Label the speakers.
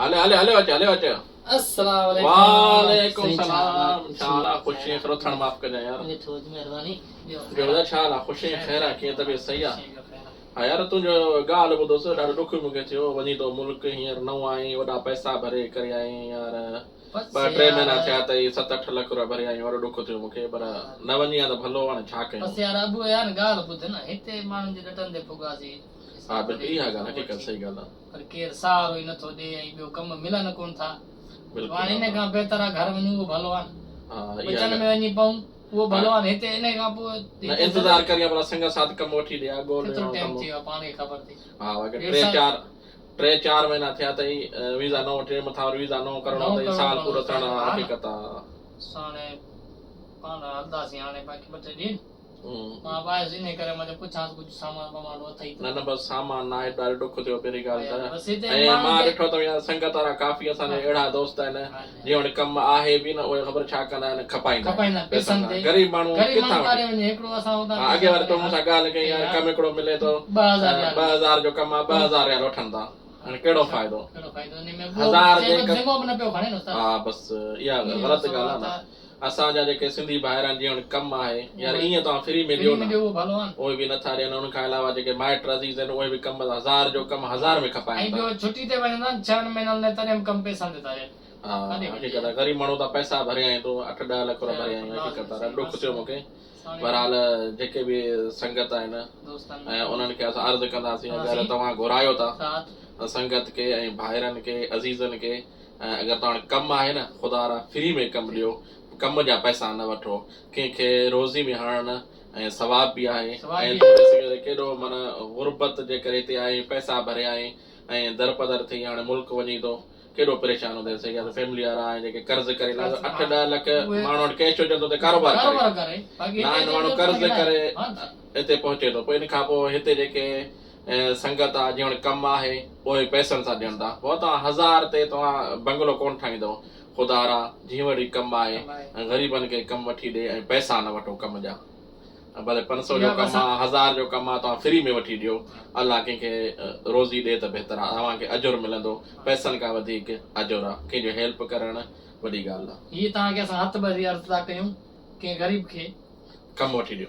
Speaker 1: हले अचे
Speaker 2: अस्सलाम वालेकुम।
Speaker 1: वालेकुम सलाम। इंशाअल्लाह खुशी खरो थण माफ कर यार।
Speaker 2: थोड़ी मेहरबानी।
Speaker 1: जो छाला खुशी खैर की तबीयत सही आ। हां यार तुंजो गाल बुधोस ॾाढो ॾुख मूंखे थियो वञी तो मुल्क हींअर नओं आई वॾा पैसा भरे करे आई यार। 2-3 महीना थिया अथई 7-8 लाख रुपया भरे आई। वॾो ॾुख थियो मूंखे पर न वञी आ त भलो हाणे छा कयूं।
Speaker 2: बस यार अबू यार गाल ॿुध न हिते माण्हुनि जे ॾटनि ते फुगासी।
Speaker 1: हा बिल्कुलु इहा ॻाल्हि हक़ीक़त सही ॻाल्हि आहे।
Speaker 2: पर केरु सहारो ई नथो ॾे ऐं ॿियो कम मिलनि कोन था। हाणे इन खां बहितर आहे घर वञूं उहो भलो आहे।
Speaker 1: हा
Speaker 2: बचन में वञी पऊं वो भलो आहे। हिते इन खां पोइ
Speaker 1: इंतजार करिया भला संग साथ कम वठी ॾिया गोल
Speaker 2: केतिरो टाइम थी वियो पाण खे ख़बर थी।
Speaker 1: हा वगे 3-4 महीना थिया अथई वीज़ा नओं टे मथां वीज़ा नओं करणो अथई साल पूरो थियण हक़ीक़त आहे।
Speaker 2: हाणे पाण हलंदासीं हाणे बाक़ी 2-3 ॾींहं मां बाहिर इन करे मुंहिंजो पुछां कुझु सामान वामान अथई
Speaker 1: न न बस सामान ना आहे ॾाढो ॾुख थियो पहिरीं ॻाल्हि त
Speaker 2: ऐं
Speaker 1: मां ॾिठो अथव यार संगत वारा काफ़ी असांजे अहिड़ा दोस्त आहिनि जीअं हाणे कमु आहे बि न उहे ख़बर छा कंदा आहिनि खपाईंदा पैसनि ते गरीब माण्हू किथां अॻे वारे तो मूंसां ॻाल्हि कई यार कमु हिकिड़ो मिले थो 2000 जो कमु आहे 2000 यार वठनि था हाणे कहिड़ो फ़ाइदो 1000 हा बसि इहा ग़लति ॻाल्हि आहे न। असांजा जेके सिंधी भाइर आहिनि जीअं कमु आहे यार ईअं तव्हां फ्री में ॾियो न उहे बि नथा ॾियनि। उन खां अलावा जेके माइट अज़ीज़ आहिनि उहे बि कमु 1000 जो कमु 1000 में खपाइनि था।
Speaker 2: छुट्टी ते वञंदा 6 महीननि लाइ तॾहिं कम पैसा ते था
Speaker 1: हा हक़ीक़त आहे गरीब माण्हू त पैसा भरे आई तो 8-10 लाख रुपया भरे आई हक़ीक़त आहे ॾुख थियो मूंखे। बहरहाल जेके बि संगत आहिनि ऐं उन्हनि खे असां अर्ज़ु कंदासीं अगरि तव्हां घुरायो था संगत के ऐं भाइरनि के अज़ीज़नि के अगरि तव्हां कमु आहे न ख़ुदा फ्री में कमु ॾियो कम जा पैसा न वठो कंहिंखे रोज़ी में हणनि ऐं सवाब बि आहे ऐं केॾो माना गुरबत जे करे हिते आई पैसा भरे आई ऐं दरपदर थी हाणे मुल्क वञी थो केॾो परेशान हूंदो सही फैमिली वारा आहिनि जेके कर्ज़ करे 8-10 लख माण्हू कैश हुजनि थो कारोबार करे न माण्हू कर्ज़ करे हिते पहुचे थो पोइ इन खां पोइ हिते जेके संगत आहे जीअं कमु आहे उहे पैसनि सां ॾियनि था पोइ तव्हां 1000 ते तव्हां बंगलो कोन ठाहींदव ख़ुदा जीअं वरी कमु आहे ग़रीबनि खे कमु वठी ॾे ऐं पैसा न वठो कम जा भले 500 जो कमु आहे 1000 जो कमु आहे तव्हां फ्री में वठी ॾियो अलाह कंहिंखे रोज़ी ॾे त बहितर आहे तव्हांखे अजुर मिलंदो पैसनि खां वधीक अजुर आहे कंहिंजो हेल्प करणु वॾी ॻाल्हि आहे।
Speaker 2: हीअ तव्हांखे असां हथ ॿधी अर्ज़ु था कयूं कंहिं ग़रीब खे
Speaker 1: कमु वठी ॾियो।